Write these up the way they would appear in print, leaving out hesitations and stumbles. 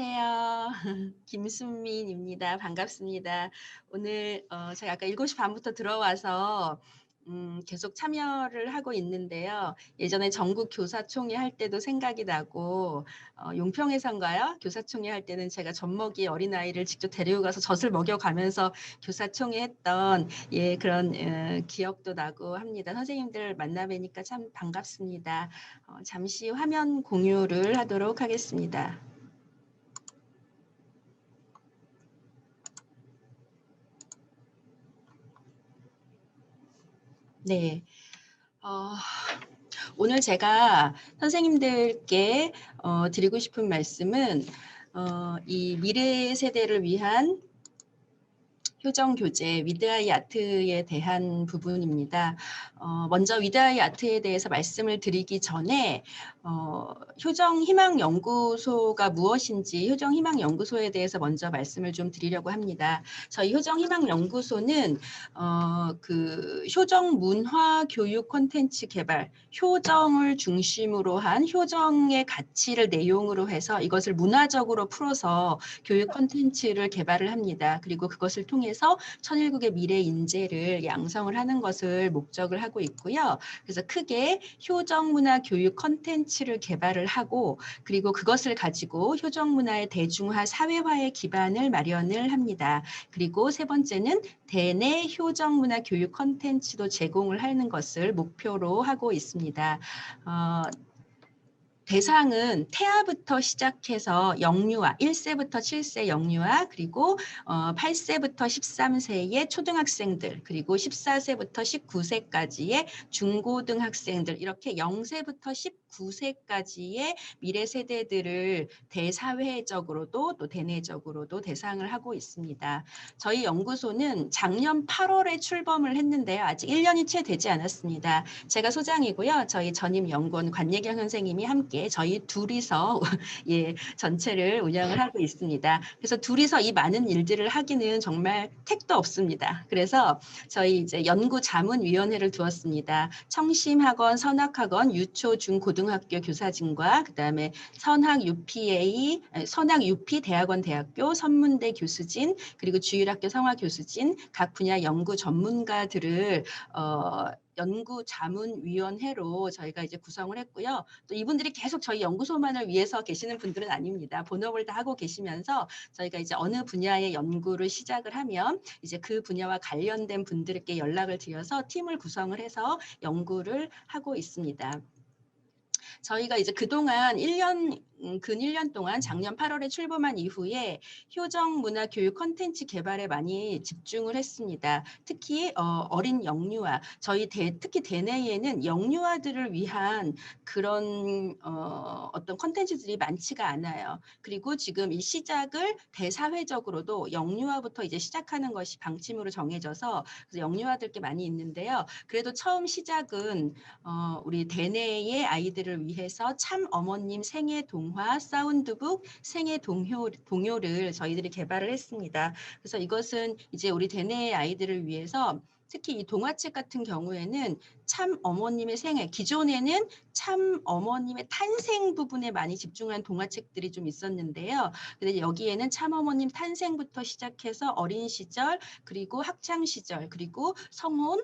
안녕하세요. 김순민입니다. 반갑습니다. 오늘 제가 아까 7시 반부터 들어와서 계속 참여를 하고 있는데요. 예전에 전국 교사총회 할 때도 생각이 나고 용평에선가요? 교사총회 할 때는 제가 젖먹이 어린아이를 직접 데리고 가서 젖을 먹여가면서 교사총회 했던 그런 기억도 나고 합니다. 선생님들 만나 뵈니까 참 반갑습니다. 잠시 화면 공유를 하도록 하겠습니다. 네. 어, 오늘 제가 선생님들께 드리고 싶은 말씀은 이 미래 세대를 위한 효정 교재 위드아이 아트에 대한 부분입니다. 먼저 위드아이 아트에 대해서 말씀을 드리기 전에 효정 희망 연구소가 무엇인지 효정 희망 연구소에 대해서 먼저 말씀을 좀 드리려고 합니다. 저희 효정 희망 연구소는 그 효정 문화 교육 콘텐츠 개발, 효정을 중심으로 한 효정의 가치를 내용으로 해서 이것을 문화적으로 풀어서 교육 콘텐츠를 개발을 합니다. 그리고 그것을 통해서 천일국의 미래 인재를 양성을 하는 것을 목적을 하고 있고요. 그래서 크게 효정문화 교육 콘텐츠를 개발을 하고 그리고 그것을 가지고 효정문화의 대중화 사회화의 기반을 마련을 합니다. 그리고 세 번째는 대내 효정문화 교육 콘텐츠도 제공을 하는 것을 목표로 하고 있습니다. 대상은 태아부터 시작해서 영유아, 1세부터 7세 영유아, 그리고 8세부터 13세의 초등학생들, 그리고 14세부터 19세까지의 중고등학생들, 이렇게 0세부터 19세까지의 미래 세대들을 대사회적으로도 또 대내적으로도 대상을 하고 있습니다. 저희 연구소는 작년 8월에 출범을 했는데요. 아직 1년이 채 되지 않았습니다. 제가 소장이고요. 저희 전임 연구원 관예경 선생님이 함께 저희 둘이서 전체를 운영을 하고 있습니다. 그래서 둘이서 이 많은 일들을 하기는 정말 택도 없습니다. 그래서 저희 이제 연구자문위원회를 두었습니다. 청심학원, 선학학원, 유초, 중, 고등학교 교사진과 그다음에 선학 UPA, 선학 UP 대학원 대학교, 선문대 교수진, 그리고 주일학교 성화 교수진, 각 분야 연구 전문가들을 연구자문위원회로 저희가 이제 구성을 했고요. 또 이분들이 계속 저희 연구소만을 위해서 계시는 분들은 아닙니다. 본업을 다 하고 계시면서 저희가 이제 어느 분야의 연구를 시작을 하면 이제 그 분야와 관련된 분들께 연락을 드려서 팀을 구성을 해서 연구를 하고 있습니다. 저희가 이제 그동안 근 1년 동안 작년 8월에 출범한 이후에 효정 문화 교육 콘텐츠 개발에 많이 집중을 했습니다. 특히 어린 영유아, 특히 대내에는 영유아들을 위한 그런 어떤 콘텐츠들이 많지가 않아요. 그리고 지금 이 시작을 대사회적으로도 영유아부터 이제 시작하는 것이 방침으로 정해져서 그래서 영유아들께 많이 있는데요. 그래도 처음 시작은 우리 대내의 아이들을 위해서 참 어머님 생애 동화 사운드북 생애 동요를 저희들이 개발을 했습니다. 그래서 이것은 이제 우리 대내의 아이들을 위해서 특히 이 동화책 같은 경우에는 참 어머님의 생애, 기존에는 참 어머님의 탄생 부분에 많이 집중한 동화책들이 좀 있었는데요. 근데 여기에는 참 어머님 탄생부터 시작해서 어린 시절, 그리고 학창 시절, 그리고 성혼,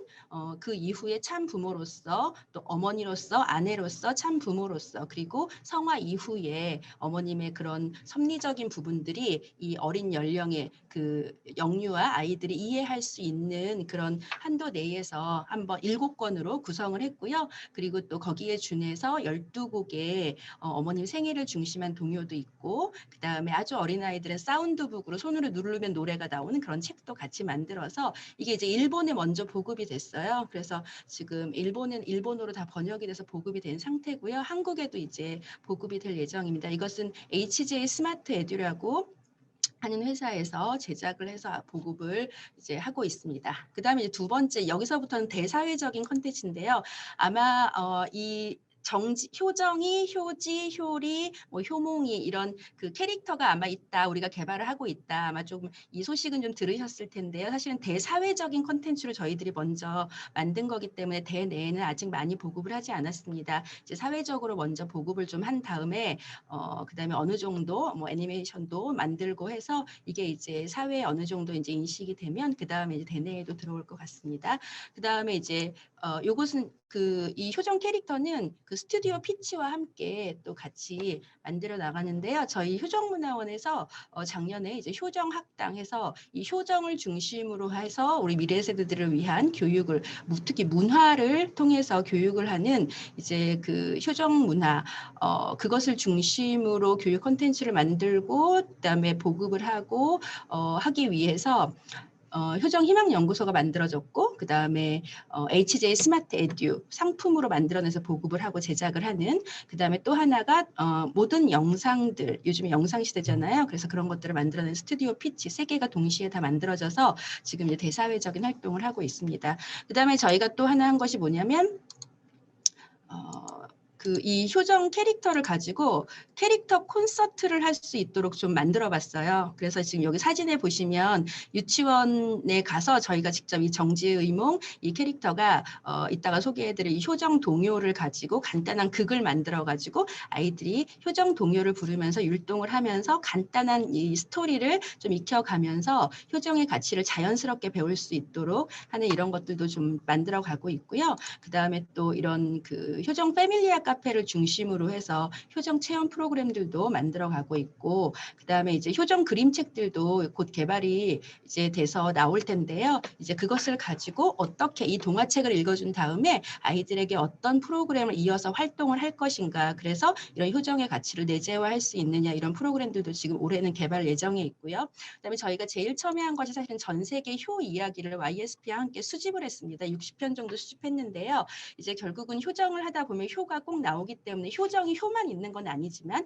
그 이후에 참 부모로서 또 어머니로서 아내로서 참 부모로서 그리고 성화 이후에 어머님의 그런 섭리적인 부분들이 이 어린 연령의 그 영유아 아이들이 이해할 수 있는 그런 한도 내에서 한번 7권으로 구성을 했고요. 그리고 또 거기에 준해서 12곡의 어머님 생애를 중심한 동요도 있고 그다음에 아주 어린아이들은 사운드북으로 손으로 누르면 노래가 나오는 그런 책도 같이 만들어서 이게 이제 일본에 먼저 보급이 됐어요. 그래서 지금 일본어로 다 번역이 돼서 보급이 된 상태고요. 한국에도 이제 보급이 될 예정입니다. 이것은 HJ 스마트 에듀라고 하는 회사에서 제작을 해서 보급을 이제 하고 있습니다. 그다음에 이제 두 번째 여기서부터는 대사회적인 콘텐츠인데요. 아마 이 효정이, 효지, 효리, 뭐 효몽이 이런 그 캐릭터가 아마 있다. 우리가 개발을 하고 있다. 아마 좀 이 소식은 좀 들으셨을 텐데요. 사실은 대사회적인 콘텐츠로 저희들이 먼저 만든 거기 때문에 대내에는 아직 많이 보급을 하지 않았습니다. 이제 사회적으로 먼저 보급을 좀 한 다음에 그다음에 어느 정도 뭐 애니메이션도 만들고 해서 이게 이제 사회에 어느 정도 이제 인식이 되면 그다음에 이제 대내에도 들어올 것 같습니다. 그다음에 이제 요것은 이 효정 캐릭터는 그 스튜디오 피치와 함께 또 같이 만들어 나가는데요. 저희 효정문화원에서 작년에 이제 효정 학당해서 이 효정을 중심으로 해서 우리 미래 세대들을 위한 교육을 특히 문화를 통해서 교육을 하는 이제 그 효정 문화 그것을 중심으로 교육 콘텐츠를 만들고 그다음에 보급을 하고 하기 위해서 효정희망연구소가 만들어졌고 그다음에 HJ 스마트 에듀 상품으로 만들어내서 보급을 하고 제작을 하는 그다음에 또 하나가 모든 영상들 요즘에 영상 시대잖아요. 그래서 그런 것들을 만들어낸 스튜디오 피치 세 개가 동시에 다 만들어져서 지금 이제 대사회적인 활동을 하고 있습니다. 그다음에 저희가 또 하나 한 것이 뭐냐면 이 효정 캐릭터를 가지고 캐릭터 콘서트를 할 수 있도록 좀 만들어 봤어요. 그래서 지금 여기 사진에 보시면 유치원에 가서 저희가 직접 이 정지의몽 이 캐릭터가 이따가 소개해드릴 이 효정 동요를 가지고 간단한 극을 만들어 가지고 아이들이 효정 동요를 부르면서 율동을 하면서 간단한 이 스토리를 좀 익혀가면서 효정의 가치를 자연스럽게 배울 수 있도록 하는 이런 것들도 좀 만들어 가고 있고요. 그 다음에 또 이런 그 효정 패밀리아 카페를 중심으로 해서 효정 체험 프로그램들도 만들어가고 있고 그 다음에 이제 효정 그림책들도 곧 개발이 이제 돼서 나올 텐데요. 이제 그것을 가지고 어떻게 이 동화책을 읽어준 다음에 아이들에게 어떤 프로그램을 이어서 활동을 할 것인가 그래서 이런 효정의 가치를 내재화할 수 있느냐 이런 프로그램들도 지금 올해는 개발 예정에 있고요. 그다음에 저희가 제일 처음에 한 것이 사실은 전 세계 효 이야기를 YSP와 함께 수집을 했습니다. 60편 정도 수집했는데요. 이제 결국은 효정을 하다 보면 효가 꼭 나오기 때문에 효정이 효만 있는 건 아니지만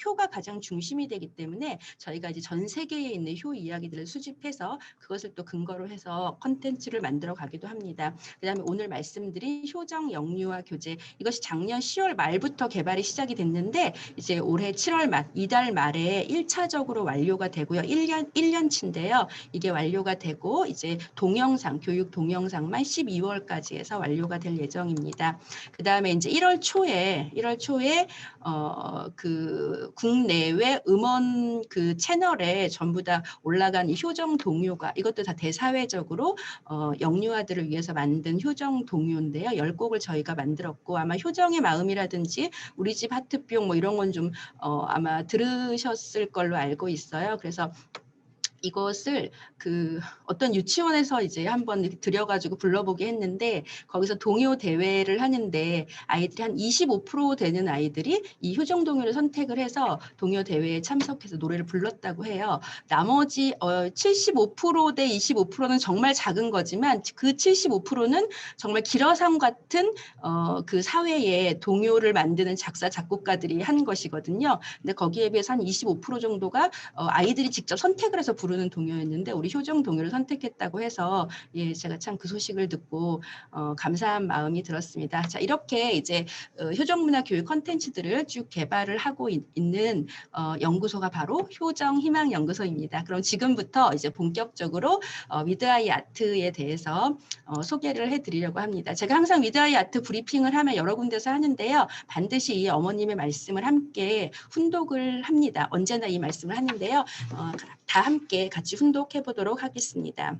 효가 가장 중심이 되기 때문에 저희가 이제 전 세계에 있는 효 이야기들을 수집해서 그것을 또 근거로 해서 컨텐츠를 만들어 가기도 합니다. 그다음에 오늘 말씀드린 효정 영유아 교재 이것이 작년 10월 말부터 개발이 시작이 됐는데 이제 올해 7월 말 이달 말에 1차적으로 완료가 되고요. 1년치인데요. 이게 완료가 되고 이제 동영상 교육 동영상만 12월까지 해서 완료가 될 예정입니다. 그다음에 이제 1월 초에 그 국내외 음원 그 채널에 전부 다 올라간 이 효정 동요가 이것도 다 대사회적으로 영유아들을 위해서 만든 효정 동요인데요. 10곡을 저희가 만들었고 아마 효정의 마음이라든지 우리 집 하트뿅 뭐 이런 건 좀 아마 들으셨을 걸로 알고 있어요. 그래서 이것을 그 어떤 유치원에서 이제 한번 들여가지고 불러보게 했는데 거기서 동요 대회를 하는데 아이들이 한 25% 되는 아이들이 이 효정 동요를 선택을 해서 동요 대회에 참석해서 노래를 불렀다고 해요. 나머지 75%대 25%는 정말 작은 거지만 그 75%는 정말 기러상 같은 그 사회에 동요를 만드는 작사 작곡가들이 한 것이거든요. 근데 거기에 비해서 한 25% 정도가 아이들이 직접 선택을 해서 부르는 동요였는데 우리 효정 동요를 선택했다고 해서 예, 제가 참 그 소식을 듣고 감사한 마음이 들었습니다. 자, 이렇게 이제 효정문화 교육 콘텐츠들을 쭉 개발을 하고 있는 연구소가 바로 효정희망연구소입니다. 그럼 지금부터 이제 본격적으로 위드아이 아트에 대해서 소개를 해드리려고 합니다. 제가 항상 위드아이 아트 브리핑을 하면 여러 군데서 하는데요. 반드시 이 어머님의 말씀을 함께 훈독을 합니다. 언제나 이 말씀을 하는데요. 다 함께 같이 훈독해 보도록 하겠습니다.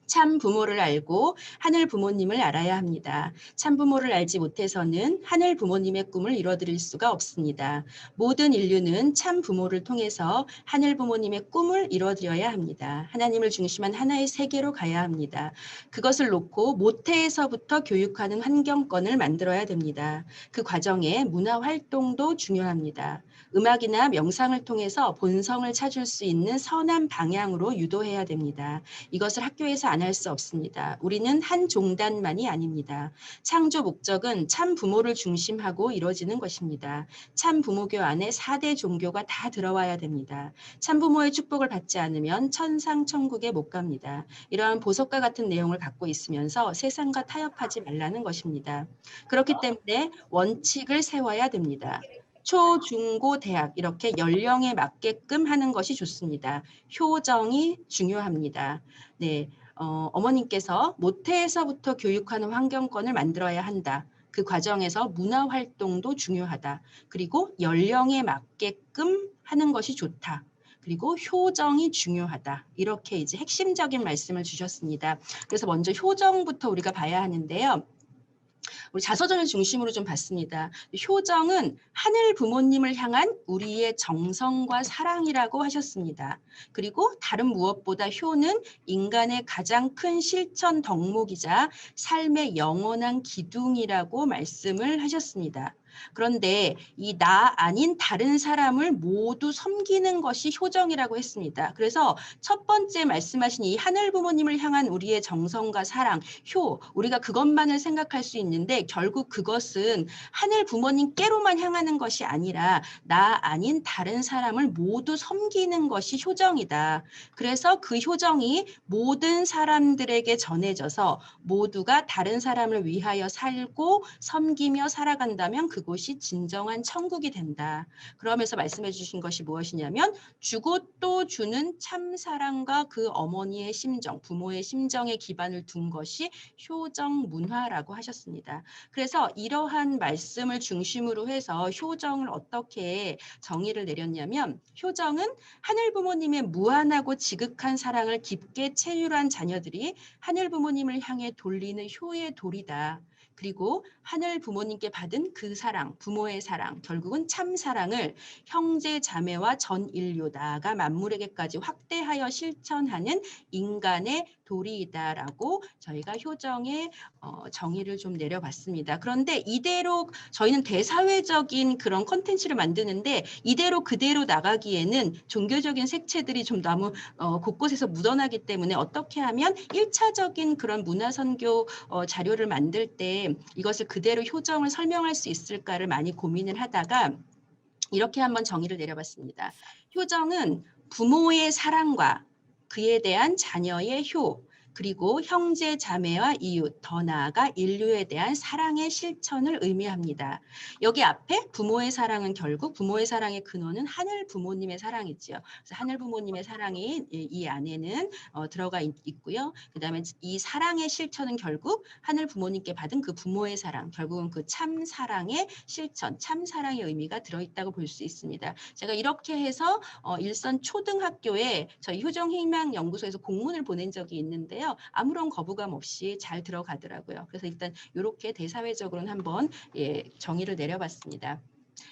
참 부모를 알고 하늘 부모님을 알아야 합니다. 참 부모를 알지 못해서는 하늘 부모님의 꿈을 이뤄드릴 수가 없습니다. 모든 인류는 참 부모를 통해서 하늘 부모님의 꿈을 이뤄드려야 합니다. 하나님을 중심한 하나의 세계로 가야 합니다. 그것을 놓고 모태에서부터 교육하는 환경권을 만들어야 됩니다. 그 과정에 문화 활동도 중요합니다. 음악이나 명상을 통해서 본성을 찾을 수 있는 선한 방향으로 유도해야 됩니다. 이것을 학교에서 안 할 수 없습니다. 우리는 한 종단만이 아닙니다. 창조 목적은 참 부모를 중심하고 이루어지는 것입니다. 참 부모교 안에 4대 종교가 다 들어와야 됩니다. 참 부모의 축복을 받지 않으면 천상 천국에 못 갑니다. 이러한 보석과 같은 내용을 갖고 있으면서 세상과 타협하지 말라는 것입니다. 그렇기 때문에 원칙을 세워야 됩니다. 초, 중, 고, 대학 이렇게 연령에 맞게끔 하는 것이 좋습니다. 효정이 중요합니다. 네, 어머님께서 모태에서부터 교육하는 환경권을 만들어야 한다. 그 과정에서 문화 활동도 중요하다. 그리고 연령에 맞게끔 하는 것이 좋다. 그리고 효정이 중요하다. 이렇게 이제 핵심적인 말씀을 주셨습니다. 그래서 먼저 효정부터 우리가 봐야 하는데요. 우리 자서전을 중심으로 좀 봤습니다. 효정은 하늘 부모님을 향한 우리의 정성과 사랑이라고 하셨습니다. 그리고 다른 무엇보다 효는 인간의 가장 큰 실천 덕목이자 삶의 영원한 기둥이라고 말씀을 하셨습니다. 그런데 이 나 아닌 다른 사람을 모두 섬기는 것이 효정이라고 했습니다. 그래서 첫 번째 말씀하신 이 하늘 부모님을 향한 우리의 정성과 사랑, 효, 우리가 그것만을 생각할 수 있는데 결국 그것은 하늘 부모님께로만 향하는 것이 아니라 나 아닌 다른 사람을 모두 섬기는 것이 효정이다. 그래서 그 효정이 모든 사람들에게 전해져서 모두가 다른 사람을 위하여 살고 섬기며 살아간다면 그곳이 진정한 천국이 된다. 그러면서 말씀해 주신 것이 무엇이냐면 주고 또 주는 참 사랑과 그 어머니의 심정, 부모의 심정에 기반을 둔 것이 효정 문화라고 하셨습니다. 그래서 이러한 말씀을 중심으로 해서 효정을 어떻게 정의를 내렸냐면 효정은 하늘 부모님의 무한하고 지극한 사랑을 깊게 체휼한 자녀들이 하늘 부모님을 향해 돌리는 효의 돌이다. 그리고 하늘 부모님께 받은 그 사랑, 부모의 사랑, 결국은 참 사랑을 형제 자매와 전 인류다가 만물에게까지 확대하여 실천하는 인간의 도리이다라고 저희가 효정의 정의를 좀 내려봤습니다. 그런데 이대로 저희는 대사회적인 그런 컨텐츠를 만드는데 이대로 그대로 나가기에는 종교적인 색채들이 좀 너무 곳곳에서 묻어나기 때문에 어떻게 하면 1차적인 그런 문화선교 자료를 만들 때 이것을 그대로 효정을 설명할 수 있을까를 많이 고민을 하다가 이렇게 한번 정의를 내려봤습니다. 효정은 부모의 사랑과 그에 대한 자녀의 효, 그리고 형제, 자매와 이웃, 더 나아가 인류에 대한 사랑의 실천을 의미합니다. 여기 앞에 부모의 사랑은 결국 부모의 사랑의 근원은 하늘 부모님의 사랑이지요. 그래서 하늘 부모님의 사랑이 이 안에는 들어가 있고요. 그다음에 이 사랑의 실천은 결국 하늘 부모님께 받은 그 부모의 사랑, 결국은 그 참 사랑의 실천, 참 사랑의 의미가 들어있다고 볼 수 있습니다. 제가 이렇게 해서 일선 초등학교에 저희 효정희망연구소에서 공문을 보낸 적이 있는데요. 아무런 거부감 없이 잘 들어가더라고요. 그래서 일단 이렇게 대사회적으로는 한번 정의를 내려봤습니다.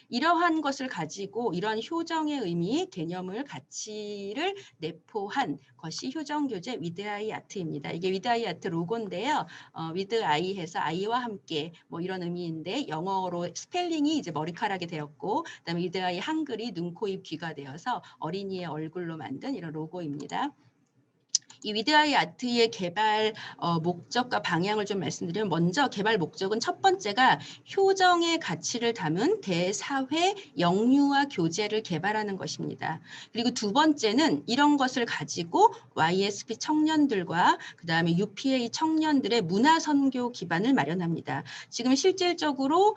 이러한 것을 가지고 이러한 효정의 의미, 개념을, 가치를 내포한 것이 효정교재 위드아이 아트입니다. 이게 위드아이 아트 로고인데요. 위드아이 해서 아이와 함께 뭐 이런 의미인데 영어로 스펠링이 이제 머리카락이 되었고 그다음에 위드아이 한글이 눈, 코, 입, 귀가 되어서 어린이의 얼굴로 만든 이런 로고입니다. 이 위드아이 아트의 개발 목적과 방향을 좀 말씀드리면 먼저 개발 목적은 첫 번째가 효정의 가치를 담은 대사회 영유아 교재를 개발하는 것입니다. 그리고 두 번째는 이런 것을 가지고 YSP 청년들과 그다음에 UPA 청년들의 문화선교 기반을 마련합니다. 지금 실질적으로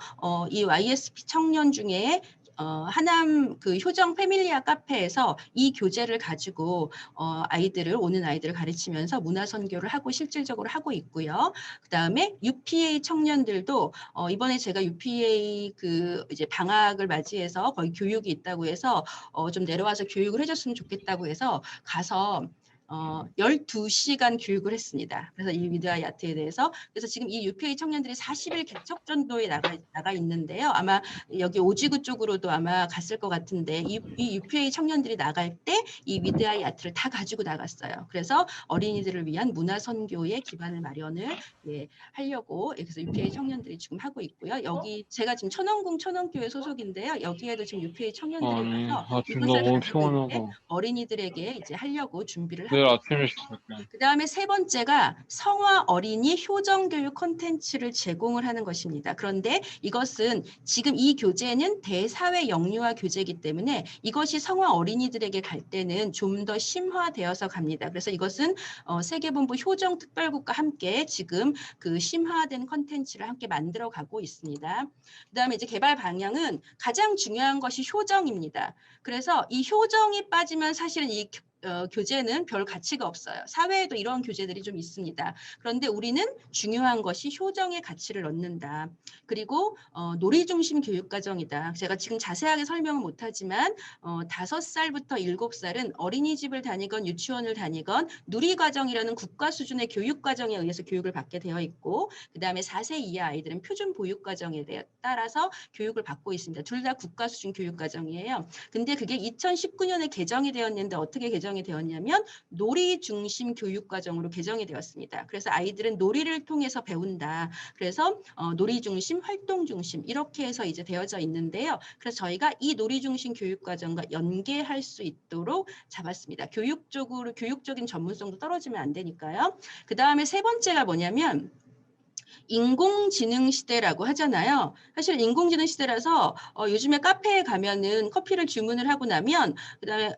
이 YSP 청년 중에 하남 그 효정 패밀리아 카페에서 이 교재를 가지고 오는 아이들을 가르치면서 문화 선교를 하고 실질적으로 하고 있고요. 그다음에 UPA 청년들도 이번에 제가 UPA 그 이제 방학을 맞이해서 거의 교육이 있다고 해서 좀 내려와서 교육을 해줬으면 좋겠다고 해서 가서 12시간 교육을 했습니다. 그래서 이 위드아이 아트에 대해서 그래서 지금 이 UPA 청년들이 40일 개척 전도에 나가 있는데요. 아마 여기 오지구 쪽으로도 아마 갔을 것 같은데 이 UPA 청년들이 나갈 때 이 위드아이 아트를 다 가지고 나갔어요. 그래서 어린이들을 위한 문화 선교의 기반을 마련을 하려고 그래서 UPA 청년들이 지금 하고 있고요. 여기 제가 지금 천원궁 천원교회 소속인데요. 여기에도 지금 UPA 청년들이 아니, 와서 지금 이것을 너무 가지고 이제 피곤하다. 어린이들에게 이제 하려고 준비를 네, 내일 아침에 시작할게. 그다음에 세 번째가 성화 어린이 효정 교육 콘텐츠를 제공을 하는 것입니다. 그런데 이것은 지금 이 교재는 대사회 영유아 교재이기 때문에 이것이 성화 어린이들에게 갈 때는 좀 더 심화되어서 갑니다. 그래서 이것은 세계본부 효정 특별국과 함께 지금 그 심화된 콘텐츠를 함께 만들어 가고 있습니다. 그다음에 이제 개발 방향은 가장 중요한 것이 효정입니다. 그래서 이 효정이 빠지면 사실은 이 교재는 별 가치가 없어요. 사회에도 이런 교재들이 좀 있습니다. 그런데 우리는 중요한 것이 효정의 가치를 넣는다. 그리고 놀이 중심 교육 과정이다. 제가 지금 자세하게 설명은 못하지만 5살부터 7살은 어린이집을 다니건 유치원을 다니건 누리 과정이라는 국가 수준의 교육 과정에 의해서 교육을 받게 되어 있고 그다음에 4세 이하 아이들은 표준 보육 과정에 따라서 교육을 받고 있습니다. 둘 다 국가 수준 교육 과정이에요. 근데 그게 2019년에 개정이 되었는데 어떻게 개정이 되었냐면 놀이 중심 교육 과정으로 개정이 되었습니다. 그래서 아이들은 놀이를 통해서 배운다. 그래서 놀이 중심, 활동 중심 이렇게 해서 이제 되어져 있는데요. 그래서 저희가 이 놀이 중심 교육 과정과 연계할 수 있도록 잡았습니다. 교육적인 전문성도 떨어지면 안 되니까요. 그 다음에 세 번째가 뭐냐면 인공지능 시대라고 하잖아요. 사실 인공지능 시대라서 요즘에 카페에 가면은 커피를 주문을 하고 나면 그다음에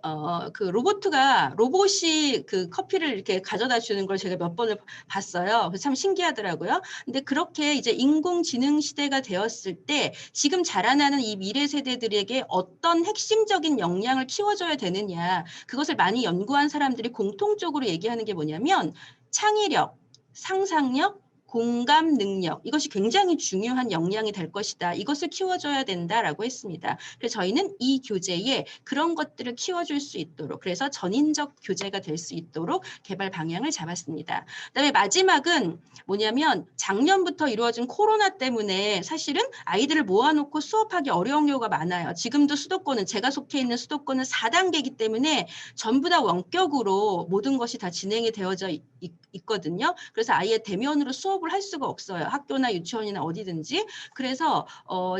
그 로봇이 그 커피를 이렇게 가져다 주는 걸 제가 몇 번을 봤어요. 그래서 참 신기하더라고요. 근데 그렇게 이제 인공지능 시대가 되었을 때 지금 자라나는 이 미래 세대들에게 어떤 핵심적인 역량을 키워줘야 되느냐 그것을 많이 연구한 사람들이 공통적으로 얘기하는 게 뭐냐면 창의력, 상상력, 공감 능력 이것이 굉장히 중요한 역량이 될 것이다. 이것을 키워줘야 된다라고 했습니다. 그래서 저희는 이 교재에 그런 것들을 키워줄 수 있도록 그래서 전인적 교재가 될 수 있도록 개발 방향을 잡았습니다. 그다음에 마지막은 뭐냐면 작년부터 이루어진 코로나 때문에 사실은 아이들을 모아놓고 수업하기 어려운 경우가 많아요. 지금도 수도권은 제가 속해 있는 수도권은 4단계이기 때문에 전부 다 원격으로 모든 것이 다 진행이 되어져 있거든요. 그래서 아예 대면으로 수업을 할 수가 없어요. 학교나 유치원이나 어디든지. 그래서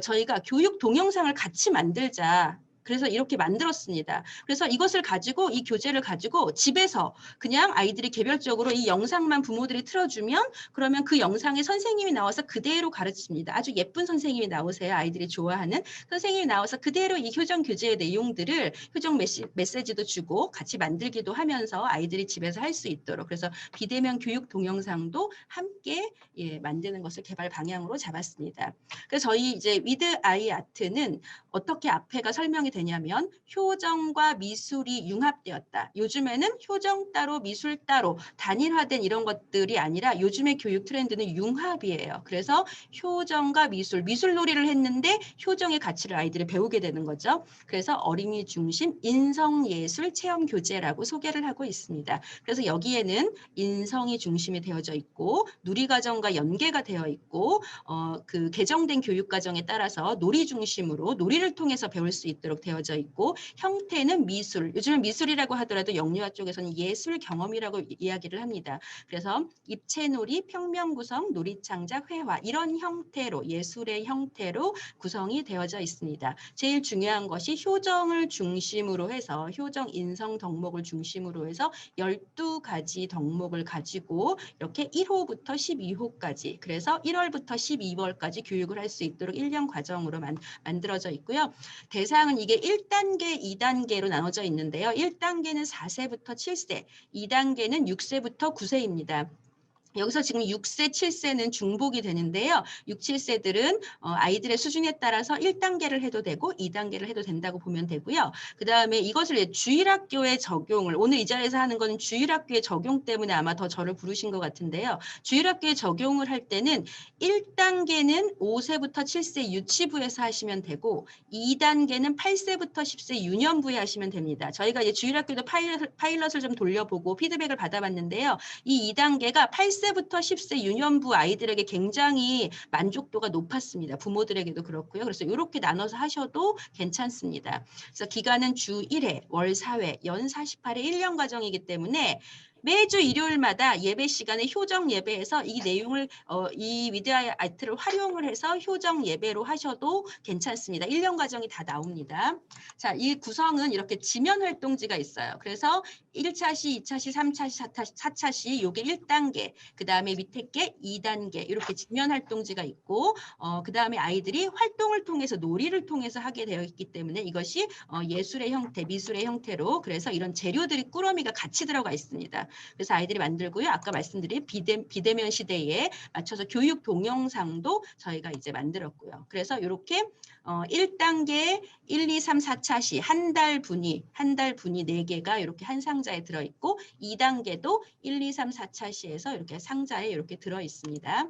저희가 교육 동영상을 같이 만들자. 그래서 이렇게 만들었습니다. 그래서 이것을 가지고 이 교재를 가지고 집에서 그냥 아이들이 개별적으로 이 영상만 부모들이 틀어주면 그러면 그 영상에 선생님이 나와서 그대로 가르칩니다. 아주 예쁜 선생님이 나오세요. 아이들이 좋아하는 선생님이 나와서 그대로 이 효정 교재의 내용들을 효정 메시지도 주고 같이 만들기도 하면서 아이들이 집에서 할 수 있도록 그래서 비대면 교육 동영상도 함께 만드는 것을 개발 방향으로 잡았습니다. 그래서 저희 이제 위드 아이 아트는 어떻게 앞에가 설명이 되냐면 효정과 미술이 융합되었다. 요즘에는 효정 따로 미술 따로 단일화된 이런 것들이 아니라 요즘의 교육 트렌드는 융합이에요. 그래서 효정과 미술놀이를 했는데 효정의 가치를 아이들이 배우게 되는 거죠. 그래서 어린이 중심 인성예술 체험 교재라고 소개를 하고 있습니다. 그래서 여기에는 인성이 중심이 되어져 있고 누리과정과 연계가 되어 있고 그 개정된 교육과정에 따라서 놀이 중심으로 놀이를 통해서 배울 수 있도록 되어져 있고 형태는 미술, 요즘은 미술이라고 하더라도 영유아 쪽에서는 예술 경험이라고 이야기를 합니다. 그래서 입체놀이, 평면구성, 놀이창작, 회화 이런 형태로 예술의 형태로 구성이 되어져 있습니다. 제일 중요한 것이 효정을 중심으로 해서 효정 인성 덕목을 중심으로 해서 12가지 덕목을 가지고 이렇게 1호부터 12호까지 그래서 1월부터 12월까지 교육을 할 수 있도록 1년 과정으로 만들어져 있고요. 대상은 이게 1단계, 2단계로 나눠져 있는데요. 1단계는 4세부터 7세, 2단계는 6세부터 9세입니다. 여기서 지금 6세, 7세는 중복이 되는데요. 6, 7세들은 아이들의 수준에 따라서 1단계를 해도 되고 2단계를 해도 된다고 보면 되고요. 그다음에 이것을 주일학교에 적용을 오늘 이 자리에서 하는 거는 주일학교의 적용 때문에 아마 더 저를 부르신 것 같은데요. 주일학교에 적용을 할 때는 1단계는 5세부터 7세 유치부에서 하시면 되고 2단계는 8세부터 10세 유년부에 하시면 됩니다. 저희가 이제 주일학교도 파일럿을 좀 돌려보고 피드백을 받아봤는데요. 이 2단계가 8세부터 10세 유년부 아이들에게 굉장히 만족도가 높았습니다. 부모들에게도 그렇고요. 그래서 이렇게 나눠서 하셔도 괜찮습니다. 그래서 기간은 주 1회, 월 4회, 연 48회 1년 과정이기 때문에 매주 일요일마다 예배 시간에 효정 예배에서 이 내용을 이 위대한 아트를 활용을 해서 효정 예배로 하셔도 괜찮습니다. 1년 과정이 다 나옵니다. 자, 이 구성은 이렇게 지면 활동지가 있어요. 그래서 1차 시, 2차 시, 3차 시, 4차 시 요게 1단계, 그다음에 밑에 게 2단계 이렇게 지면 활동지가 있고 그다음에 아이들이 활동을 통해서 놀이를 통해서 하게 되어 있기 때문에 이것이 예술의 형태, 미술의 형태로 그래서 이런 재료들이 꾸러미가 같이 들어가 있습니다. 그래서 아이들이 만들고요. 아까 말씀드린 비대면 시대에 맞춰서 교육 동영상도 저희가 이제 만들었고요. 그래서 이렇게 1단계 1, 2, 3, 4차 시 한 달 분위 4개가 이렇게 한 상자에 들어있고 2단계도 1, 2, 3, 4차 시에서 이렇게 상자에 이렇게 들어있습니다.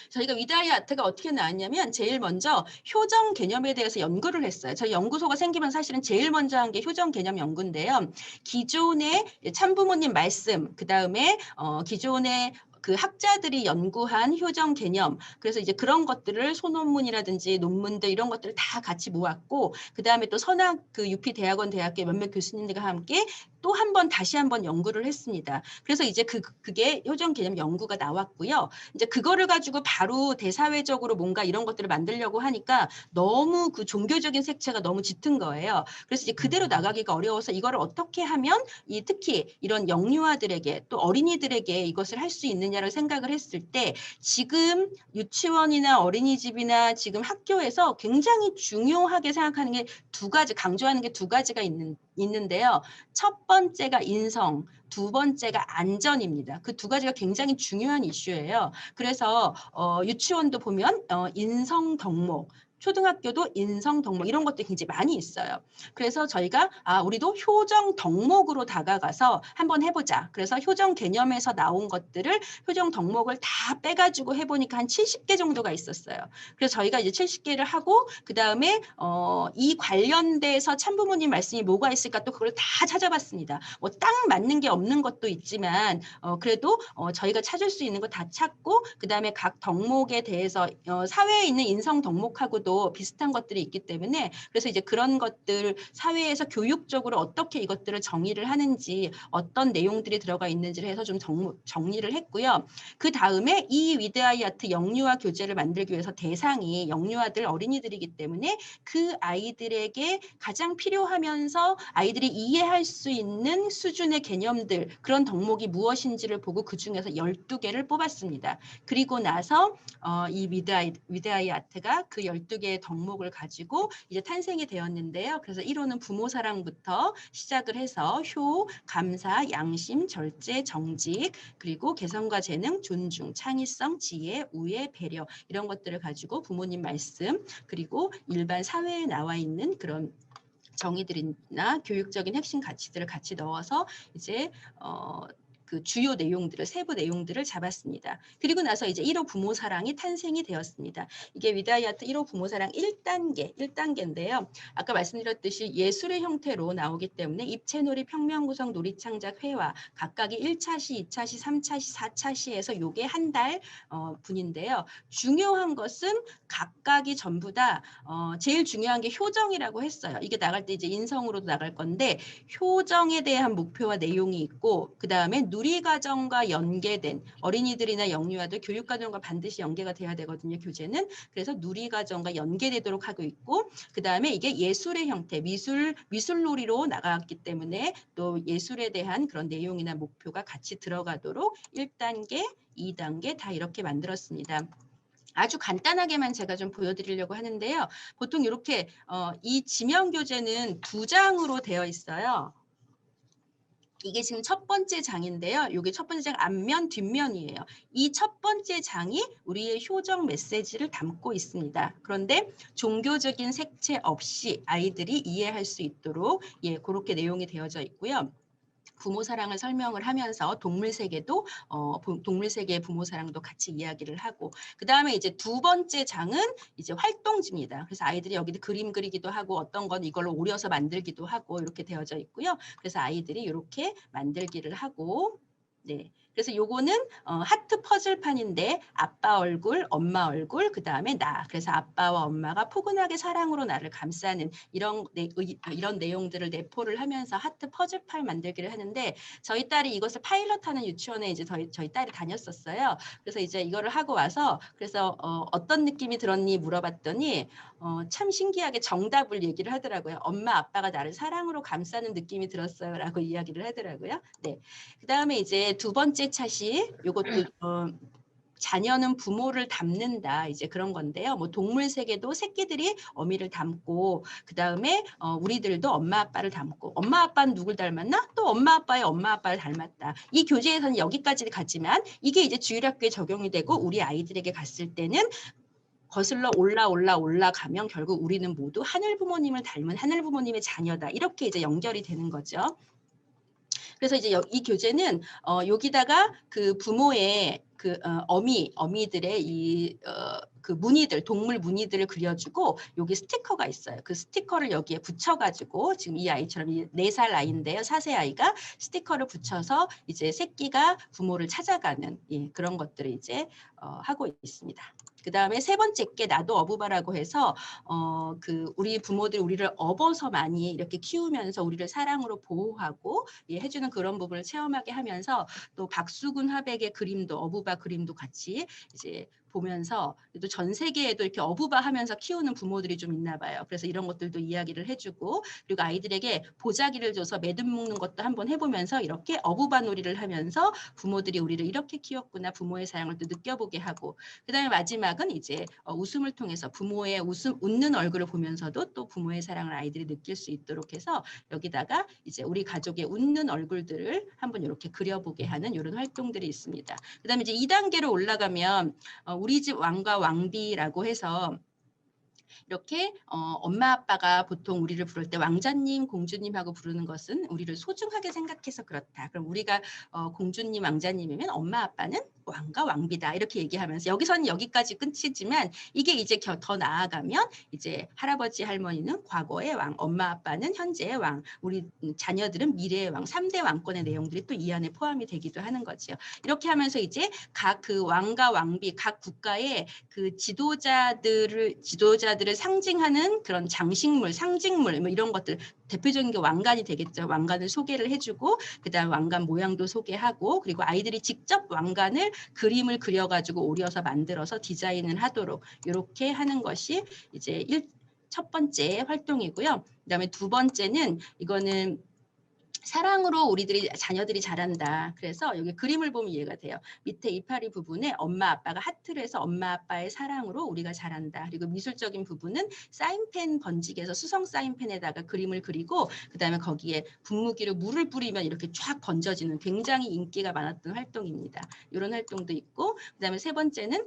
저희가 위다이 아트가 어떻게 나왔냐면 제일 먼저 효정 개념에 대해서 연구를 했어요. 저희 연구소가 생기면 사실은 제일 먼저 한 게 효정 개념 연구인데요. 기존의 참부모님 말씀, 그다음에 기존의 그 학자들이 연구한 효정 개념, 그래서 이제 그런 것들을 소논문이라든지 논문들 이런 것들을 다 같이 모았고, 그 다음에 또 선악 그 UP 대학원 대학교 몇몇 교수님들과 함께 또 한 번 다시 한번 연구를 했습니다. 그래서 이제 그게 효정 개념 연구가 나왔고요. 이제 그거를 가지고 바로 대사회적으로 뭔가 이런 것들을 만들려고 하니까 너무 그 종교적인 색채가 너무 짙은 거예요. 그래서 이제 그대로 나가기가 어려워서 이거를 어떻게 하면 특히 이런 영유아들에게 또 어린이들에게 이것을 할 수 있느냐를 생각을 했을 때 지금 유치원이나 어린이집이나 지금 학교에서 굉장히 중요하게 생각하는 게 두 가지, 강조하는 게 두 가지가 있는데요. 첫 번째가 인성, 두 번째가 안전입니다. 그 두 가지가 굉장히 중요한 이슈예요. 그래서 유치원도 보면 인성 덕목, 초등학교도 인성 덕목 이런 것들이 굉장히 많이 있어요. 그래서 저희가 우리도 효정 덕목으로 다가가서 한번 해보자. 그래서 효정 개념에서 나온 것들을 효정 덕목을 다 빼가지고 해보니까 한 70개 정도가 있었어요. 그래서 저희가 이제 70개를 하고 그 다음에 이 관련돼서 참부모님 말씀이 뭐가 있을까 또 그걸 다 찾아봤습니다. 뭐 딱 맞는 게 없는 것도 있지만 그래도 저희가 찾을 수 있는 거 다 찾고 그 다음에 각 덕목에 대해서 사회에 있는 인성 덕목하고도 비슷한 것들이 있기 때문에 그래서 이제 그런 것들 사회에서 교육적으로 어떻게 이것들을 정의를 하는지 어떤 내용들이 들어가 있는지를 해서 좀 정리를 했고요. 그 다음에 이 위대아이 아트 영유아 교재를 만들기 위해서 대상이 영유아들 어린이들이기 때문에 그 아이들에게 가장 필요하면서 아이들이 이해할 수 있는 수준의 개념들 그런 덕목이 무엇인지를 보고 그중에서 12개를 뽑았습니다. 그리고 나서 이 위대아이 아트가 그 12개의 덕목을 가지고 이제 탄생이 되었는데요. 그래서 1호는 부모 사랑부터 시작을 해서 효, 감사, 양심, 절제, 정직, 그리고 개성과 재능, 존중, 창의성, 지혜, 우애, 배려 이런 것들을 가지고 부모님 말씀 그리고 일반 사회에 나와 있는 그런 정의들이나 교육적인 핵심 가치들을 같이 넣어서 이제 그 주요 내용들을 세부 내용들을 잡았습니다. 그리고 나서 이제 1호 부모 사랑이 탄생이 되었습니다. 이게 위다이 아트 1호 부모 사랑 1단계인데요. 아까 말씀드렸듯이 예술의 형태로 나오기 때문에 입체놀이, 평면구성, 놀이창작, 회화 각각이 1차 시, 2차 시, 3차 시, 4차 시에서 요게 한 달 분인데요. 중요한 것은 각각이 전부 다 제일 중요한 게 효정이라고 했어요. 이게 나갈 때 이제 인성으로도 나갈 건데 효정에 대한 목표와 내용이 있고 그 다음에 누리과정과 연계된 어린이들이나 영유아들 교육과정과 반드시 연계가 돼야 되거든요. 교재는. 그래서 누리과정과 연계되도록 하고 있고 그 다음에 이게 예술의 형태, 미술놀이로 나갔기 때문에 또 예술에 대한 그런 내용이나 목표가 같이 들어가도록 1단계, 2단계 다 이렇게 만들었습니다. 아주 간단하게만 제가 좀 보여드리려고 하는데요. 보통 이렇게 이 지명 교재는 2장으로 되어 있어요. 이게 지금 첫 번째 장인데요. 이게 첫 번째 장 앞면, 뒷면이에요. 이 첫 번째 장이 우리의 효정 메시지를 담고 있습니다. 그런데 종교적인 색채 없이 아이들이 이해할 수 있도록 그렇게 내용이 되어져 있고요. 부모 사랑을 설명을 하면서 동물 세계도 동물 세계의 부모 사랑도 같이 이야기를 하고 그 다음에 이제 두 번째 장은 이제 활동지입니다. 그래서 아이들이 여기 그림 그리기도 하고 어떤 건 이걸로 오려서 만들기도 하고 이렇게 되어져 있고요. 그래서 아이들이 이렇게 만들기를 하고 네. 그래서 요거는 하트 퍼즐판인데 아빠 얼굴, 엄마 얼굴, 그 다음에 나. 그래서 아빠와 엄마가 포근하게 사랑으로 나를 감싸는 이런 내용들을 내포를 하면서 하트 퍼즐판 만들기를 하는데 저희 딸이 이것을 파일럿하는 유치원에 이제 저희 딸이 다녔었어요. 그래서 이제 이거를 하고 와서 그래서 어떤 느낌이 들었니 물어봤더니 참 신기하게 정답을 얘기를 하더라고요. 엄마 아빠가 나를 사랑으로 감싸는 느낌이 들었어요라고 이야기를 하더라고요. 네. 그 다음에 이제 두 번째 차시 요것도 자녀는 부모를 닮는다 이제 그런 건데요. 뭐 동물 세계도 새끼들이 어미를 닮고 그 다음에 우리들도 엄마 아빠를 닮고 엄마 아빠는 누굴 닮았나? 또 엄마 아빠의 엄마 아빠를 닮았다. 이 교재에서는 여기까지 갔지만 이게 이제 주일학교에 적용이 되고 우리 아이들에게 갔을 때는 거슬러 올라가면 결국 우리는 모두 하늘 부모님을 닮은 하늘 부모님의 자녀다. 이렇게 이제 연결이 되는 거죠. 그래서 이제 이 교재는 여기다가 그 부모의 그 어미들의 그 무늬들, 동물 무늬들을 그려주고 여기 스티커가 있어요. 그 스티커를 여기에 붙여가지고 지금 이 아이처럼 4살 아이인데요. 4세 아이가 스티커를 붙여서 이제 새끼가 부모를 찾아가는 그런 것들을 이제 하고 있습니다. 그 다음에 세 번째 게 나도 어부바라고 해서 그 우리 부모들이 우리를 업어서 많이 이렇게 키우면서 우리를 사랑으로 보호하고 해주는 그런 부분을 체험하게 하면서 또 박수근 화백의 그림도 어부바 그림도 같이 이제 보면서 또 전 세계에도 이렇게 어부바 하면서 키우는 부모들이 좀 있나 봐요. 그래서 이런 것들도 이야기를 해주고 그리고 아이들에게 보자기를 줘서 매듭 묶는 것도 한번 해보면서 이렇게 어부바 놀이를 하면서 부모들이 우리를 이렇게 키웠구나 부모의 사랑을 또 느껴보게 하고 그다음에 마지막은 이제 웃음을 통해서 부모의 웃는 얼굴을 보면서도 또 부모의 사랑을 아이들이 느낄 수 있도록 해서 여기다가 이제 우리 가족의 웃는 얼굴들을 한번 이렇게 그려보게 하는 이런 활동들이 있습니다. 그다음에 이제 2단계로 올라가면 우리 집 왕과 왕비라고 해서 이렇게 엄마 아빠가 보통 우리를 부를 때 왕자님, 공주님하고 부르는 것은 우리를 소중하게 생각해서 그렇다. 그럼 우리가 공주님, 왕자님이면 엄마 아빠는 왕과 왕비다. 이렇게 얘기하면서 여기서는 여기까지 끝이지만 이게 이제 더 나아가면 이제 할아버지, 할머니는 과거의 왕, 엄마 아빠는 현재의 왕, 우리 자녀들은 미래의 왕, 3대 왕권의 내용들이 또 이 안에 포함이 되기도 하는 거죠. 이렇게 하면서 이제 각 그 왕과 왕비, 각 국가의 그 지도자들을 상징하는 그런 장식물, 상징물 뭐 이런 것들 대표적인 게 왕관이 되겠죠. 왕관을 소개를 해주고 그다음 왕관 모양도 소개하고 그리고 아이들이 직접 왕관을 그림을 그려가지고 오려서 만들어서 디자인을 하도록 이렇게 하는 것이 이제 첫 번째 활동이고요. 그다음에 두 번째는 이거는 사랑으로 자녀들이 자란다. 그래서 여기 그림을 보면 이해가 돼요. 밑에 이파리 부분에 엄마 아빠가 하트를 해서 엄마 아빠의 사랑으로 우리가 자란다. 그리고 미술적인 부분은 사인펜 번지기에서 수성 사인펜에다가 그림을 그리고 그다음에 거기에 분무기로 물을 뿌리면 이렇게 쫙 번져지는 굉장히 인기가 많았던 활동입니다. 이런 활동도 있고 그다음에 세 번째는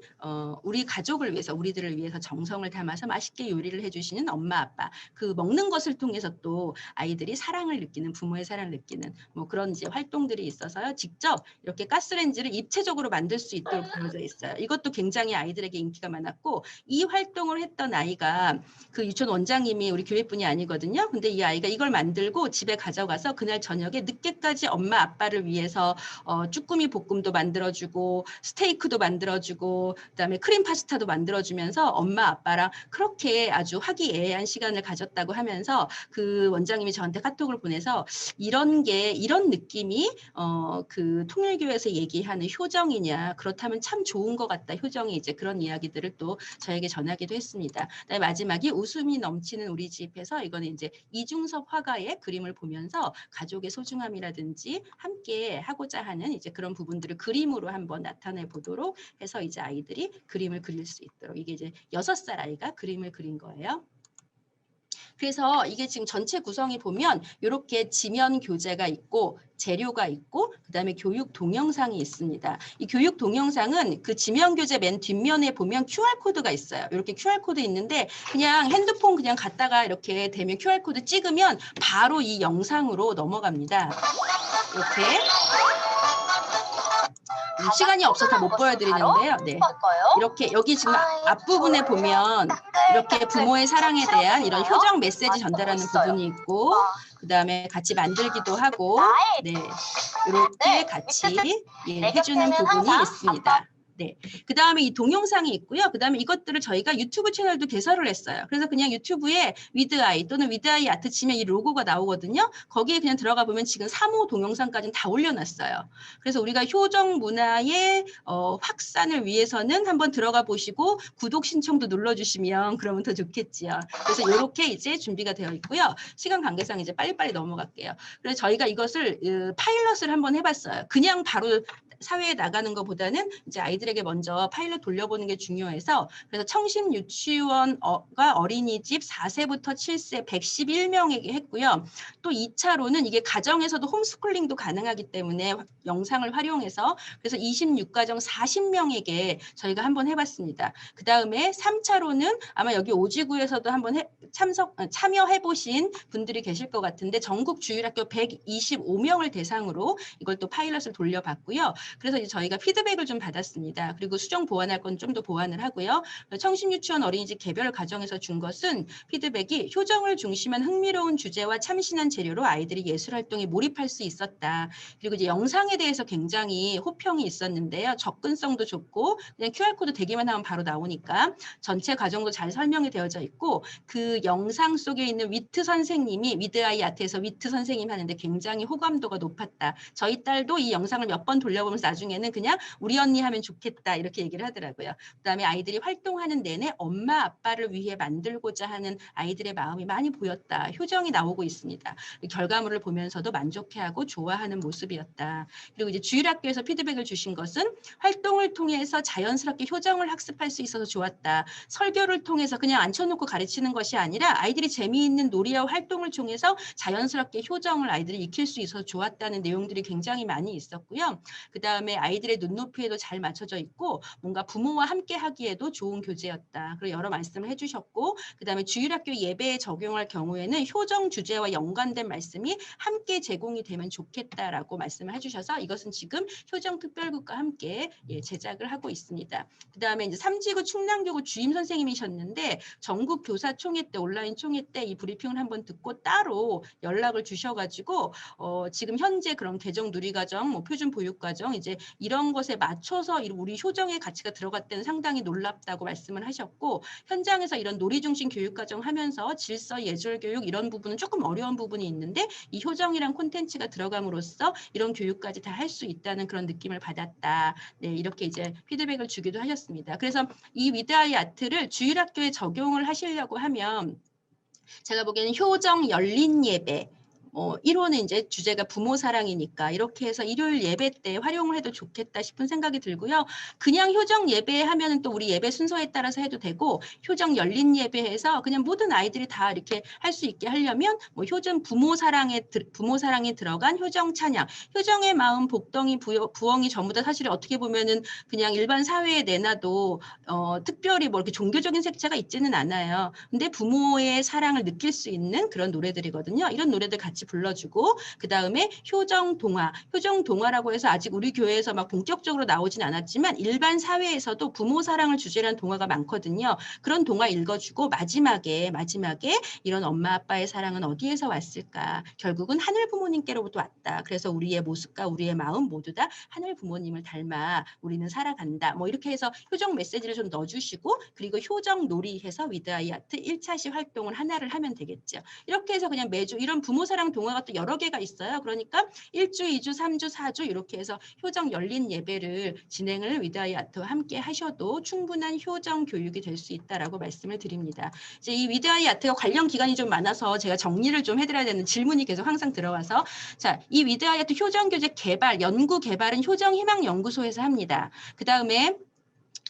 우리 가족을 위해서 우리들을 위해서 정성을 담아서 맛있게 요리를 해주시는 엄마 아빠. 그 먹는 것을 통해서 또 아이들이 사랑을 느끼는 부모의 사랑을 느끼는 뭐 그런 이제 활동들이 있어서요. 직접 이렇게 가스레인지를 입체적으로 만들 수 있도록 되어져 있어요. 이것도 굉장히 아이들에게 인기가 많았고 이 활동을 했던 아이가 그 유치원 원장님이 우리 교회분이 아니거든요. 근데 이 아이가 이걸 만들고 집에 가져가서 그날 저녁에 늦게까지 엄마 아빠를 위해서 쭈꾸미 볶음도 만들어주고 스테이크도 만들어주고 그다음에 크림 파스타도 만들어주면서 엄마 아빠랑 그렇게 아주 화기애애한 시간을 가졌다고 하면서 그 원장님이 저한테 카톡을 보내서 이런 느낌이 그 통일교에서 얘기하는 효정이냐 그렇다면 참 좋은 것 같다. 효정이 이제 그런 이야기들을 또 저에게 전하기도 했습니다. 그다음에 마지막에 웃음이 넘치는 우리 집에서 이거는 이제 이중섭 화가의 그림을 보면서 가족의 소중함이라든지 함께 하고자 하는 이제 그런 부분들을 그림으로 한번 나타내 보도록 해서 이제 아이들이 그림을 그릴 수 있도록 이게 이제 6살 아이가 그림을 그린 거예요. 그래서 이게 지금 전체 구성이 보면 이렇게 지면 교재가 있고 재료가 있고 그다음에 교육 동영상이 있습니다. 이 교육 동영상은 그 지면 교재 맨 뒷면에 보면 QR코드가 있어요. 이렇게 QR코드 있는데 그냥 핸드폰 그냥 갖다가 이렇게 대면 QR코드 찍으면 바로 이 영상으로 넘어갑니다. 이렇게 시간이 없어서 다 못 보여드리는데요. 네. 이렇게 여기 지금 앞부분에 보면 이렇게 부모의 사랑에 대한 이런 효정 메시지 전달하는 부분이 있고, 그 다음에 같이 만들기도 하고, 네, 이렇게 같이 해주는 부분이 있습니다. 네. 그 다음에 이 동영상이 있고요. 그 다음에 이것들을 저희가 유튜브 채널도 개설을 했어요. 그래서 그냥 유튜브에 위드아이 또는 위드아이 아트 치면 이 로고가 나오거든요. 거기에 그냥 들어가 보면 지금 3호 동영상까지는 다 올려놨어요. 그래서 우리가 효정 문화의 확산을 위해서는 한번 들어가 보시고 구독 신청도 눌러주시면 그러면 더 좋겠지요. 그래서 이렇게 이제 준비가 되어 있고요. 시간 관계상 이제 빨리빨리 넘어갈게요. 그래서 저희가 이것을 파일럿을 한번 해봤어요. 그냥 바로 사회에 나가는 것보다는 이제 아이들에게 먼저 파일럿 돌려보는 게 중요해서, 그래서 청심 유치원과 어린이집 4세부터 7세 111명에게 했고요. 또 2차로는 이게 가정에서도 홈스쿨링도 가능하기 때문에 영상을 활용해서 그래서 26가정 40명에게 저희가 한번 해봤습니다. 그 다음에 3차로는 아마 여기 오지구에서도 한번 참여해 보신 분들이 계실 것 같은데 전국 주일학교 125명을 대상으로 이걸 또 파일럿을 돌려봤고요. 그래서 이제 저희가 피드백을 좀 받았습니다. 그리고 수정 보완할 건 좀 더 보완을 하고요. 청심유치원 어린이집 개별 가정에서 준 것은 피드백이 효정을 중심한 흥미로운 주제와 참신한 재료로 아이들이 예술활동에 몰입할 수 있었다. 그리고 이제 영상에 대해서 굉장히 호평이 있었는데요. 접근성도 좋고 그냥 QR코드 대기만 하면 바로 나오니까 전체 과정도 잘 설명이 되어져 있고, 그 영상 속에 있는 위트 선생님이 위드아이 아트에서 위트 선생님 하는데 굉장히 호감도가 높았다. 저희 딸도 이 영상을 몇 번 돌려보면서 나중에는 그냥 우리 언니 하면 좋겠다 이렇게 얘기를 하더라고요. 그다음에 아이들이 활동하는 내내 엄마 아빠를 위해 만들고자 하는 아이들의 마음이 많이 보였다. 효정이 나오고 있습니다. 결과물을 보면서도 만족해하고 좋아하는 모습이었다. 그리고 이제 주일학교에서 피드백을 주신 것은 활동을 통해서 자연스럽게 효정을 학습할 수 있어서 좋았다. 설교를 통해서 그냥 앉혀놓고 가르치는 것이 아니라 아이들이 재미있는 놀이와 활동을 통해서 자연스럽게 효정을 아이들이 익힐 수 있어서 좋았다는 내용들이 굉장히 많이 있었고요. 그 다음에 아이들의 눈높이에도 잘 맞춰져 있고 뭔가 부모와 함께 하기에도 좋은 교재였다. 그리고 여러 말씀을 해주셨고, 그 다음에 주일학교 예배에 적용할 경우에는 효정 주제와 연관된 말씀이 함께 제공이 되면 좋겠다라고 말씀을 해주셔서 이것은 지금 효정특별국과 함께 제작을 하고 있습니다. 그 다음에 이제 삼지구 충남교구 주임 선생님이셨는데 전국 교사총회 때 온라인 총회 때 이 브리핑을 한번 듣고 따로 연락을 주셔가지고 지금 현재 그런 개정 누리과정, 뭐 표준 보육과정 이제 이런 것에 맞춰서 우리 효정의 가치가 들어갔다는 상당히 놀랍다고 말씀을 하셨고, 현장에서 이런 놀이 중심 교육과정 하면서 질서 예절 교육 이런 부분은 조금 어려운 부분이 있는데 이 효정이란 콘텐츠가 들어감으로써 이런 교육까지 다 할 수 있다는 그런 느낌을 받았다. 네, 이렇게 이제 피드백을 주기도 하셨습니다. 그래서 이 위드아이 아트를 주일학교에 적용을 하시려고 하면 제가 보기에는 효정 열린 예배 1호는 이제 주제가 부모 사랑이니까 이렇게 해서 일요일 예배 때 활용을 해도 좋겠다 싶은 생각이 들고요. 그냥 효정 예배 하면은 또 우리 예배 순서에 따라서 해도 되고, 효정 열린 예배해서 그냥 모든 아이들이 다 이렇게 할 수 있게 하려면 뭐 효정 부모 사랑에 들어간 효정 찬양, 효정의 마음 복덩이 부엉이 전부 다 사실 어떻게 보면은 그냥 일반 사회에 내놔도 특별히 뭐 이렇게 종교적인 색채가 있지는 않아요. 근데 부모의 사랑을 느낄 수 있는 그런 노래들이거든요. 이런 노래들 같이 불러주고, 그 다음에 효정 동화라고 해서 아직 우리 교회에서 막 본격적으로 나오진 않았지만 일반 사회에서도 부모 사랑을 주제로 한 동화가 많거든요. 그런 동화 읽어주고 마지막에 이런 엄마 아빠의 사랑은 어디에서 왔을까? 결국은 하늘 부모님께로부터 왔다. 그래서 우리의 모습과 우리의 마음 모두 다 하늘 부모님을 닮아 우리는 살아간다. 뭐 이렇게 해서 효정 메시지를 좀 넣어주시고, 그리고 효정 놀이 해서 위드아이 아트 1차시 활동을 하나를 하면 되겠죠. 이렇게 해서 그냥 매주 이런 부모 사랑 동화가 또 여러 개가 있어요. 그러니까 1주, 2주, 3주, 4주 이렇게 해서 효정 열린 예배를 진행을 위드아이 아트와 함께 하셔도 충분한 효정 교육이 될 수 있다라고 말씀을 드립니다. 이제 이 위드아이 아트가 관련 기간이 좀 많아서 제가 정리를 좀 해드려야 되는 질문이 계속 항상 들어와서, 자, 이 위드아이 아트 효정 교재 개발, 연구 개발은 효정희망연구소에서 합니다. 그 다음에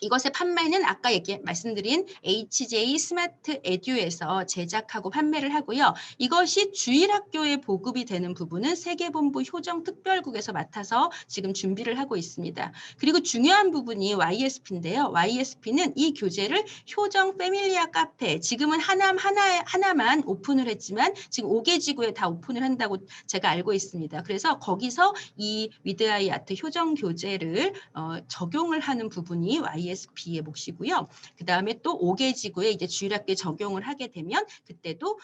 이것의 판매는 아까 말씀드린 HJ 스마트 에듀에서 제작하고 판매를 하고요. 이것이 주일학교에 보급이 되는 부분은 세계본부 효정특별국에서 맡아서 지금 준비를 하고 있습니다. 그리고 중요한 부분이 YSP인데요. YSP는 이 교재를 효정 패밀리아 카페, 지금은 하나만 오픈을 했지만 지금 5개 지구에 다 오픈을 한다고 제가 알고 있습니다. 그래서 거기서 이 위드아이 아트 효정 교재를 적용을 하는 부분이 YSP의 몫이고요. 그 다음에 또 5개 지구에 이제 주일학교에 적용을 하게 되면 그때도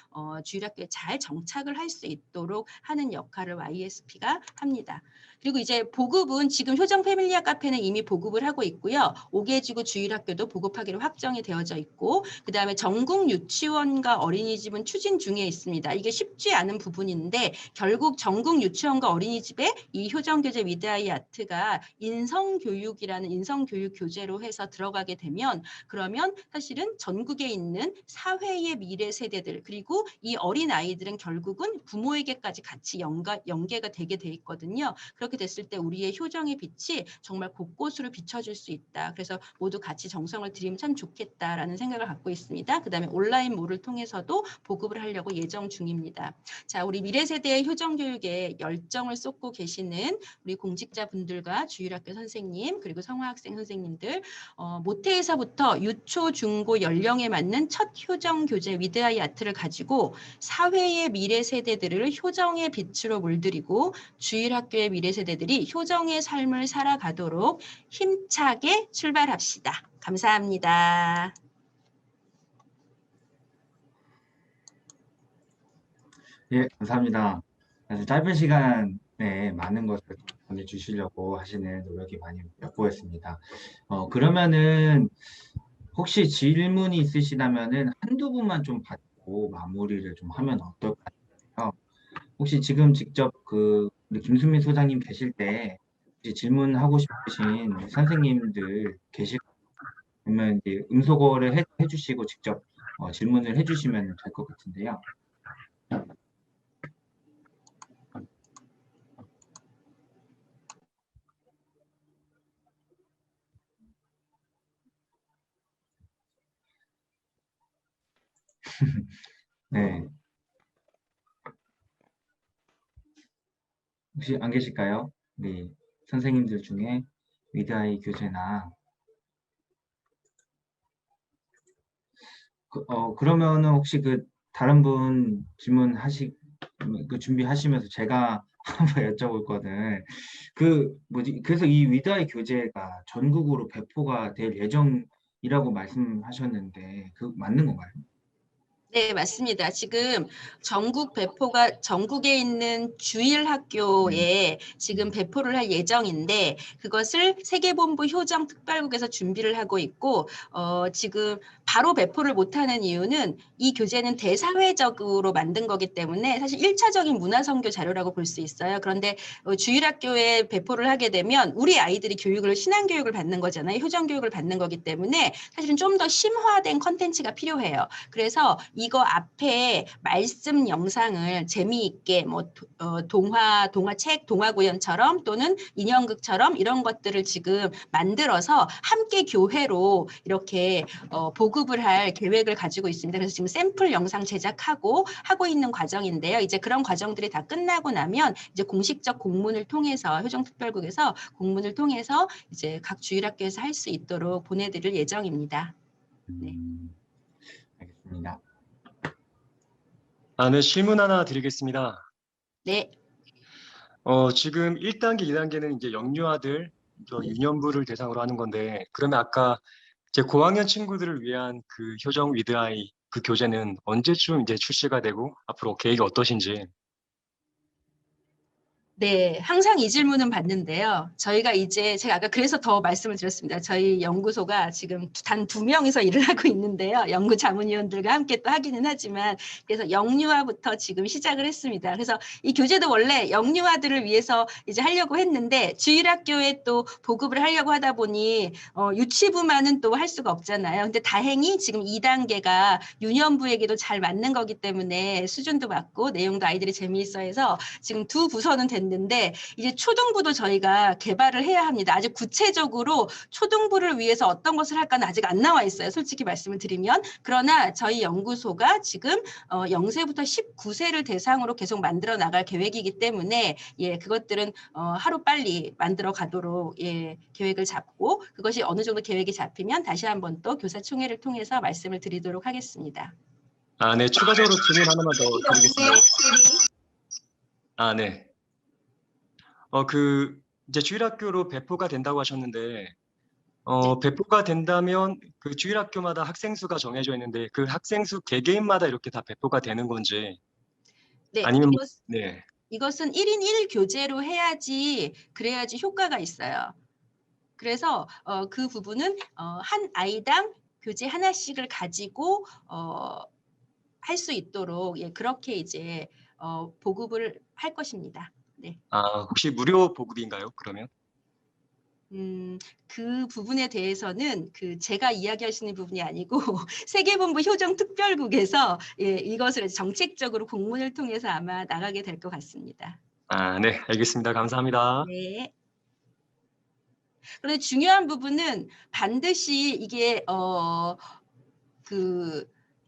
주일학교에 잘 정착을 할 수 있도록 하는 역할을 YSP가 합니다. 그리고 이제 보급은 지금 효정 패밀리아 카페는 이미 보급을 하고 있고요. 5개 지구 주일학교도 보급하기로 확정이 되어져 있고 그 다음에 전국 유치원과 어린이집은 추진 중에 있습니다. 이게 쉽지 않은 부분인데 결국 전국 유치원과 어린이집에 이 효정교재 위드아이 아트가 인성교육이라는 인성교육 교재로 해서 들어가게 되면 그러면 사실은 전국에 있는 사회의 미래 세대들 그리고 이 어린 아이들은 결국은 부모에게까지 같이 연계가 되게 돼 있거든요. 그렇게 됐을 때 우리의 효정의 빛이 정말 곳곳으로 비춰질 수 있다. 그래서 모두 같이 정성을 들이면 참 좋겠다라는 생각을 갖고 있습니다. 그다음에 온라인몰을 통해서도 보급을 하려고 예정 중입니다. 자, 우리 미래 세대의 효정 교육에 열정을 쏟고 계시는 우리 공직자분들과 주일학교 선생님 그리고 성화학생 선생님들 모태에서부터 유초 중고 연령에 맞는 첫 효정 교재 위드아이 아트를 가지고 사회의 미래 세대들을 효정의 빛으로 물들이고 주일학교의 미래 세대들이 효정의 삶을 살아가도록 힘차게 출발합시다. 감사합니다. 예, 감사합니다. 아주 짧은 시간에 많은 것을 전해주시려고 하시는 노력이 많이 엿보였습니다. 그러면은 혹시 질문이 있으시다면은 한두 분만 좀 받고 마무리를 좀 하면 어떨까요? 혹시 지금 직접 우리 김수민 소장님 계실 때 혹시 질문하고 싶으신 우리 선생님들 계시면 이제 음소거를 해주시고 직접 질문을 해주시면 될 것 같은데요. 네. 혹시 안 계실까요? 네. 선생님들 중에 위드아이 교재나 그러면은 혹시 다른 분 준비하시면서 제가 한번 여쭤볼 거는 그래서 이 위드아이 교재가 전국으로 배포가 될 예정이라고 말씀하셨는데 맞는 건가요? 네, 맞습니다. 지금 전국 배포가 전국에 있는 주일 네. 학교에 지금 배포를 할 예정인데 그것을 세계본부 효정 특별국에서 준비를 하고 있고 지금 바로 배포를 못하는 이유는 이 교재는 대사회적으로 만든 거기 때문에 사실 1차적인 문화선교 자료라고 볼 수 있어요. 그런데 주일 학교에 배포를 하게 되면 우리 아이들이 신앙교육을 받는 거잖아요. 효정교육을 받는 거기 때문에 사실은 좀 더 심화된 컨텐츠가 필요해요. 그래서 이거 앞에 말씀 영상을 재미있게 동화책, 동화구연처럼 또는 인형극처럼 이런 것들을 지금 만들어서 함께 교회로 이렇게 보급을 할 계획을 가지고 있습니다. 그래서 지금 샘플 영상 제작하고 하고 있는 과정인데요. 이제 그런 과정들이 다 끝나고 나면 이제 공식적 공문을 통해서 효정특별국에서 공문을 통해서 이제 각 주일학교에서 할 수 있도록 보내드릴 예정입니다. 네. 알겠습니다. 네, 질문 하나 드리겠습니다. 네. 지금 1단계, 2단계는 이제 영유아들, 유년부를 대상으로 하는 건데, 그러면 아까 제 고학년 친구들을 위한 그 효정 위드아이 그 교재는 언제쯤 이제 출시가 되고 앞으로 계획이 어떠신지. 네, 항상 이 질문은 받는데요. 제가 아까 그래서 더 말씀을 드렸습니다. 저희 연구소가 지금 단 2명이서 일을 하고 있는데요. 연구 자문위원들과 함께 또 하기는 하지만, 그래서 영유아부터 지금 시작을 했습니다. 그래서 이 교재도 원래 영유아들을 위해서 이제 하려고 했는데, 주일학교에 또 보급을 하려고 하다 보니, 유치부만은 또 할 수가 없잖아요. 근데 다행히 지금 2단계가 유년부에게도 잘 맞는 거기 때문에 수준도 맞고 내용도 아이들이 재미있어 해서 지금 2부서는 됐는데, 있는데 이제 초등부도 저희가 개발을 해야 합니다. 아주 구체적으로 초등부를 위해서 어떤 것을 할까는 아직 안 나와 있어요. 솔직히 말씀을 드리면. 그러나 저희 연구소가 지금 0세부터 19세를 대상으로 계속 만들어 나갈 계획이기 때문에 예, 그것들은 하루빨리 만들어 가도록 예, 계획을 잡고 그것이 어느 정도 계획이 잡히면 다시 한번 또 교사총회를 통해서 말씀을 드리도록 하겠습니다. 아, 네. 추가적으로 질문 하나만 더 드리겠습니다. 아, 네. 이제 주일학교로 배포가 된다고 하셨는데, 배포가 된다면 그 주일학교마다 학생 수가 정해져 있는데 그 학생 수 개개인마다 이렇게 다 배포가 되는 건지 네, 아니면 네. 이것은 1인 1교재로 해야지 그래야지 효과가 있어요. 그래서 그 부분은 한 아이당 교재 하나씩을 가지고 할 수 있도록 예, 그렇게 이제 보급을 할 것입니다. 네. 아, 혹시 무료 보급인가요? 그러면? 그 부분에 대해서는 제가 이야기하시는 부분이 아니고 세계본부 효정특별국에서 예, 이것을 정책적으로 공문을 통해서 아마 나가게 될 것 같습니다. 아, 네. 알겠습니다. 감사합니다. 네. 그런데 중요한 부분은 반드시 이게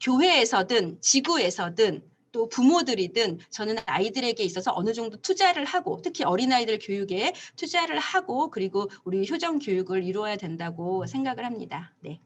교회에서든 지구에서든 또 부모들이든 저는 아이들에게 있어서 어느 정도 투자를 하고 특히 어린아이들 교육에 투자를 하고 그리고 우리 효정 교육을 이루어야 된다고 생각을 합니다. 네.